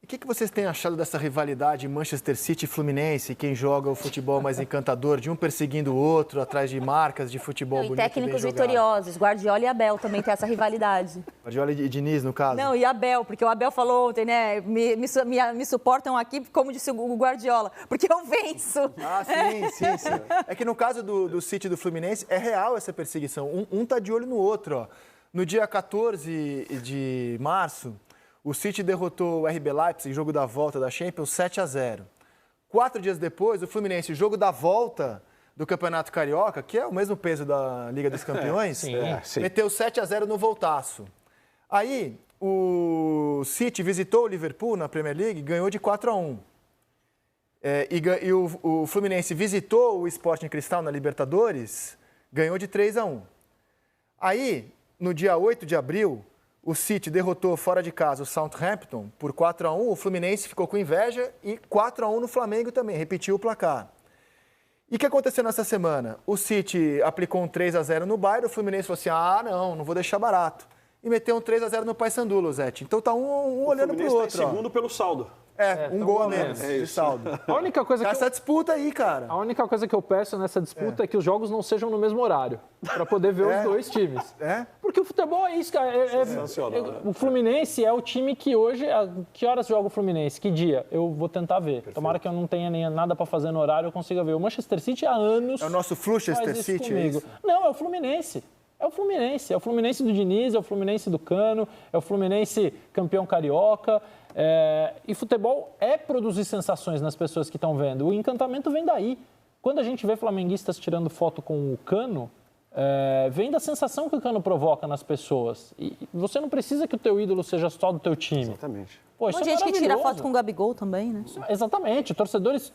O que vocês têm achado dessa rivalidade Manchester City e Fluminense, quem joga o futebol mais encantador, de um perseguindo o outro, atrás de marcas de futebol bonito? E técnicos vitoriosos, Guardiola e Abel também tem essa rivalidade. Guardiola e Diniz, no caso? Não, e Abel, porque o Abel falou ontem, né, me suportam aqui, como disse o Guardiola, porque eu venço. Ah, sim. É que no caso do City e do Fluminense, é real essa perseguição. Um tá de olho no outro, ó. No dia 14 de março, o City derrotou o RB Leipzig, jogo da volta da Champions, 7-0. 4 dias depois, o Fluminense, jogo da volta do Campeonato Carioca, que é o mesmo peso da Liga dos Campeões, meteu 7-0 no voltaço. Aí, o City visitou o Liverpool na Premier League e ganhou de 4-1. E o Fluminense visitou o Sporting Cristal na Libertadores, ganhou de 3-1. Aí, no dia 8 de abril, o City derrotou fora de casa o Southampton por 4-1. O Fluminense ficou com inveja e 4-1 no Flamengo também, repetiu o placar. E o que aconteceu nessa semana? O City aplicou um 3-0 no Bayern, o Fluminense falou assim, não vou deixar barato. E meteu um 3-0 no Paysandu, Luzete. Então tá um olhando pro outro. Tá em segundo pelo saldo. Um gol a menos de saldo. A única coisa essa disputa aí, cara. A única coisa que eu peço nessa disputa é que os jogos não sejam no mesmo horário, para poder ver os dois times. Porque o futebol é isso, cara. O Fluminense é o time que hoje... Que horas joga o Fluminense? Que dia? Eu vou tentar ver. Perfeito. Tomara que eu não tenha nem nada para fazer no horário, eu consiga ver. O Manchester City há anos... É o nosso Fluchester City, é isso? Não, é o Fluminense. É o Fluminense do Diniz, é o Fluminense do Cano, é o Fluminense campeão carioca. E futebol é produzir sensações nas pessoas que estão vendo. O encantamento vem daí. Quando a gente vê flamenguistas tirando foto com o Cano, vem da sensação que o Cano provoca nas pessoas. E você não precisa que o teu ídolo seja só do teu time. Exatamente. Tem gente que tira foto com o Gabigol também, né? Exatamente. Torcedores...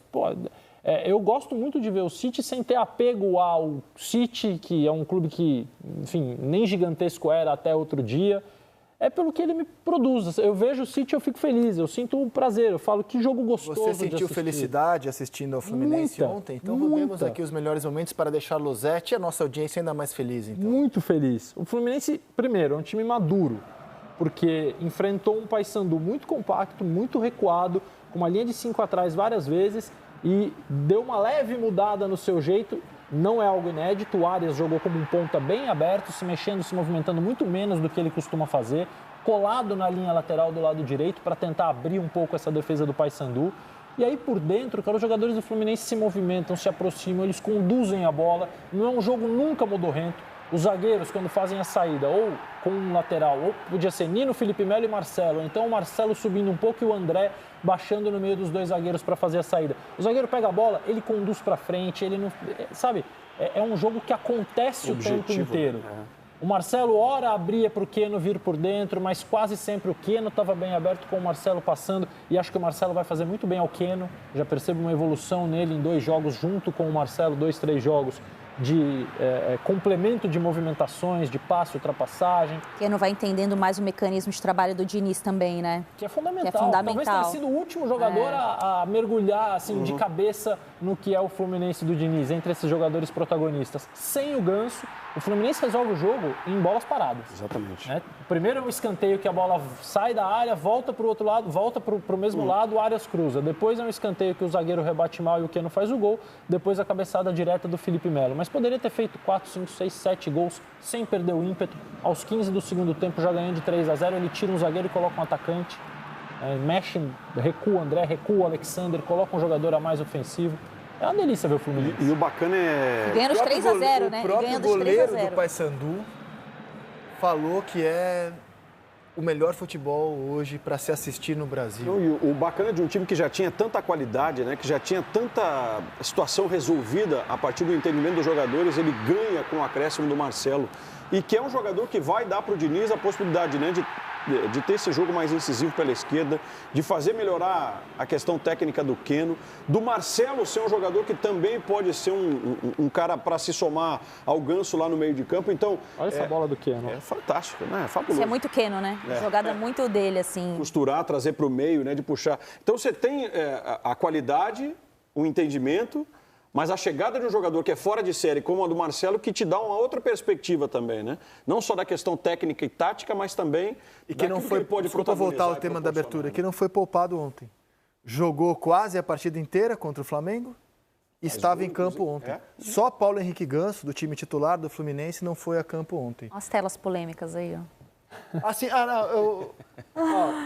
eu gosto muito de ver o City sem ter apego ao City, que é um clube que, enfim, nem gigantesco era até outro dia. É pelo que ele me produz. Eu vejo o City e eu fico feliz, eu sinto prazer, eu falo que jogo gostoso. Você sentiu felicidade assistindo ao Fluminense ontem? Então roubemos aqui os melhores momentos para deixar Luzete e a nossa audiência ainda mais feliz. Então. Muito feliz. O Fluminense, primeiro, é um time maduro, porque enfrentou um Paysandu muito compacto, muito recuado, com uma linha de 5 atrás várias vezes e deu uma leve mudada no seu jeito. Não é algo inédito, o Arias jogou como um ponta bem aberto, se mexendo, se movimentando muito menos do que ele costuma fazer, colado na linha lateral do lado direito para tentar abrir um pouco essa defesa do Paysandu. E aí por dentro, cara, os jogadores do Fluminense se movimentam, se aproximam, eles conduzem a bola, não é um jogo nunca modorrento. Os zagueiros, quando fazem a saída, ou com um lateral, ou podia ser Nino, Felipe Melo e Marcelo, ou então o Marcelo subindo um pouco e o André baixando no meio dos dois zagueiros para fazer a saída. O zagueiro pega a bola, ele conduz para frente, ele não... Sabe, é um jogo que acontece o tempo inteiro. O Marcelo, ora, abria para o Keno vir por dentro, mas quase sempre o Keno estava bem aberto com o Marcelo passando, e acho que o Marcelo vai fazer muito bem ao Keno. Já percebo uma evolução nele em 2 jogos, junto com o Marcelo, 2, 3 jogos. De complemento de movimentações, de passe, ultrapassagem. Que não vai entendendo mais o mecanismo de trabalho do Diniz também, né? Que é fundamental. Talvez tenha sido o último jogador a mergulhar assim, de cabeça no que é o Fluminense do Diniz, entre esses jogadores protagonistas. Sem o Ganso, o Fluminense resolve o jogo em bolas paradas. Exatamente. Primeiro é um escanteio que a bola sai da área, volta para o outro lado, volta para o mesmo lado, o Arias cruza. Depois é um escanteio que o zagueiro rebate mal e o Keno faz o gol. Depois a cabeçada direta do Felipe Melo. Mas poderia ter feito 4, 5, 6, 7 gols sem perder o ímpeto. Aos 15 do segundo tempo, já ganhando de 3-0, ele tira um zagueiro e coloca um atacante. Mexe, recua o André, recua o Alexander, coloca um jogador a mais ofensivo. É uma delícia ver o Fluminense. E o bacana é... Ganha dos 3-0, né? O próprio goleiro do Paysandu falou que é o melhor futebol hoje para se assistir no Brasil. E o bacana de um time que já tinha tanta qualidade, né, que já tinha tanta situação resolvida a partir do entendimento dos jogadores, ele ganha com o acréscimo do Marcelo. E que é um jogador que vai dar para o Diniz a possibilidade, né, de ter esse jogo mais incisivo pela esquerda, de fazer melhorar a questão técnica do Keno, do Marcelo ser um jogador que também pode ser um cara para se somar ao Ganso lá no meio de campo. Então, olha essa bola do Keno. É fantástico, né? É fabuloso. Isso é muito Keno, né? Jogada muito dele, assim. Costurar, trazer para o meio, né? De puxar. Então, você tem a qualidade, o entendimento, Mas a chegada de um jogador que é fora de série, como a do Marcelo, que te dá uma outra perspectiva também, né? Não só da questão técnica e tática, mas também e que não foi, que ele pode desculpa voltar ao tema da abertura, que não foi poupado ontem. Jogou quase a partida inteira contra o Flamengo e estava em campo ontem. Só Paulo Henrique Ganso, do time titular do Fluminense, não foi a campo ontem. As telas polêmicas aí, ó. Assim,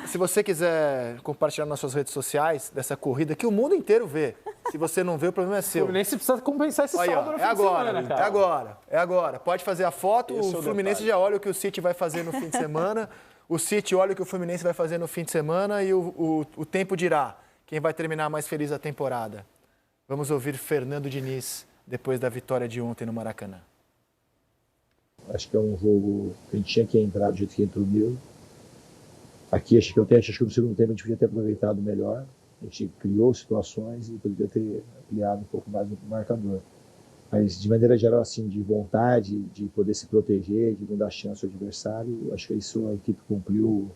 se você quiser compartilhar nas suas redes sociais dessa corrida, que o mundo inteiro vê. Se você não vê, o problema é seu. O Fluminense precisa compensar esse saldo no fim de semana, cara. É agora. Pode fazer a foto, o Fluminense já olha o que o City vai fazer no fim de semana, o City olha o que o Fluminense vai fazer no fim de semana e o tempo dirá quem vai terminar mais feliz a temporada. Vamos ouvir Fernando Diniz depois da vitória de ontem no Maracanã. Acho que é um jogo que a gente tinha que entrar do jeito que entrou mesmo. Aqui, acho que no segundo tempo a gente podia ter aproveitado melhor. A gente criou situações e poderia ter ampliado um pouco mais o marcador. Mas, de maneira geral, assim, de vontade, de poder se proteger, de não dar chance ao adversário, acho que isso a equipe cumpriu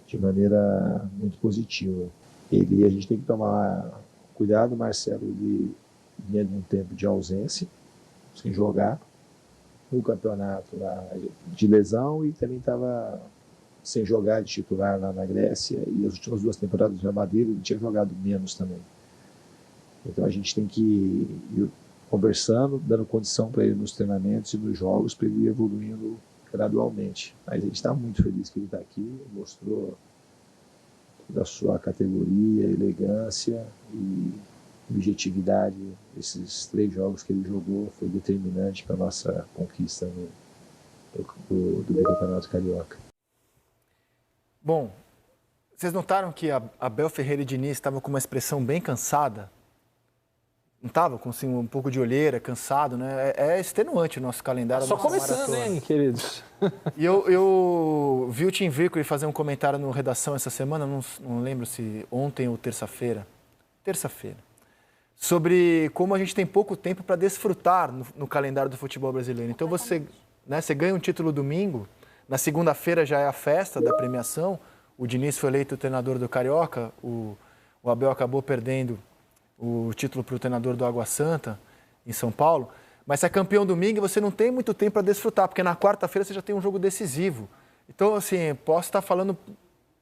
de maneira muito positiva. A gente tem que tomar cuidado, Marcelo, ele vinha de um tempo de ausência, sem jogar. No campeonato de lesão e também estava sem jogar de titular lá na Grécia e as últimas 2 temporadas do Real Madrid ele tinha jogado menos também. Então a gente tem que ir conversando, dando condição para ele nos treinamentos e nos jogos para ele ir evoluindo gradualmente. Mas a gente está muito feliz que ele está aqui, mostrou toda a sua categoria, elegância e objetividade. Esses 3 jogos que ele jogou foi determinante para a nossa conquista do Campeonato Carioca. Bom, vocês notaram que a Abel Ferreira e Diniz estavam com uma expressão bem cansada? Não estava com assim, um pouco de olheira, cansado, né? É extenuante o nosso calendário. Só começando, hein, queridos? E eu vi o Tim Vickery fazer um comentário no Redação essa semana, não lembro se ontem ou terça-feira, sobre como a gente tem pouco tempo para desfrutar no calendário do futebol brasileiro. Então você ganha um título domingo, na segunda-feira já é a festa da premiação, o Diniz foi eleito treinador do Carioca, o Abel acabou perdendo o título para o treinador do Água Santa, em São Paulo, mas se é campeão domingo você não tem muito tempo para desfrutar, porque na quarta-feira você já tem um jogo decisivo. Então, assim, posso estar falando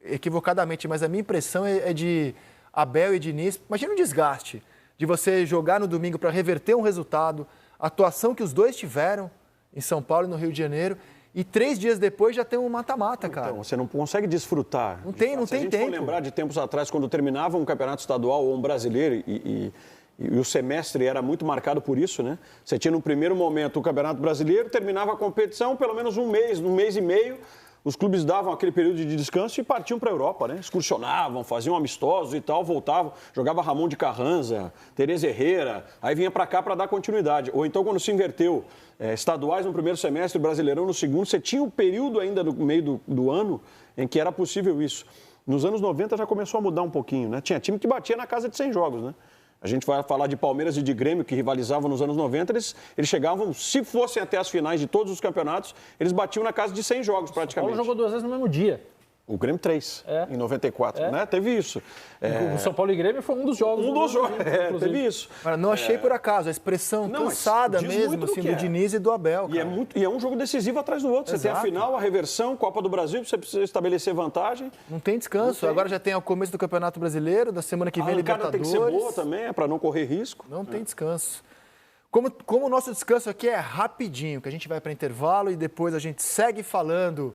equivocadamente, mas a minha impressão é de Abel e Diniz, imagina um desgaste de você jogar no domingo para reverter um resultado, a atuação que os dois tiveram em São Paulo e no Rio de Janeiro, e 3 dias depois já tem um mata-mata, cara. Então, você não consegue desfrutar. Não tem tempo. Se a gente for lembrar de tempos atrás, quando terminava um campeonato estadual ou um brasileiro, e o semestre era muito marcado por isso, né? Você tinha no primeiro momento o Campeonato Brasileiro, terminava a competição, pelo menos um mês e meio, os clubes davam aquele período de descanso e partiam para a Europa, né? Excursionavam, faziam amistosos e tal, voltavam, jogava Ramon de Carranza, Tereza Herrera, aí vinha para cá para dar continuidade. Ou então, quando se inverteu, estaduais no primeiro semestre, Brasileirão no segundo, você tinha um período ainda no meio do ano em que era possível isso. Nos anos 90 já começou a mudar um pouquinho, né? Tinha time que batia na casa de 100 jogos, né? A gente vai falar de Palmeiras e de Grêmio, que rivalizavam nos anos 90, eles chegavam, se fossem até as finais de todos os campeonatos, eles batiam na casa de 100 jogos praticamente. O São Paulo jogou 2 vezes no mesmo dia. O Grêmio 3, em 94, né? Teve isso. O São Paulo e Grêmio foi um dos jogos. Teve isso. Mas não achei por acaso, a expressão cansada mesmo assim, do Diniz e do Abel. Cara. E é um jogo decisivo atrás do outro. Exato. Você tem a final, a reversão, Copa do Brasil, você precisa estabelecer vantagem. Não tem descanso. Agora já tem o começo do Campeonato Brasileiro, da semana que vem Libertadores. A tem que ser boa também, para não correr risco. Não tem descanso. Como o nosso descanso aqui é rapidinho, que a gente vai para intervalo e depois a gente segue falando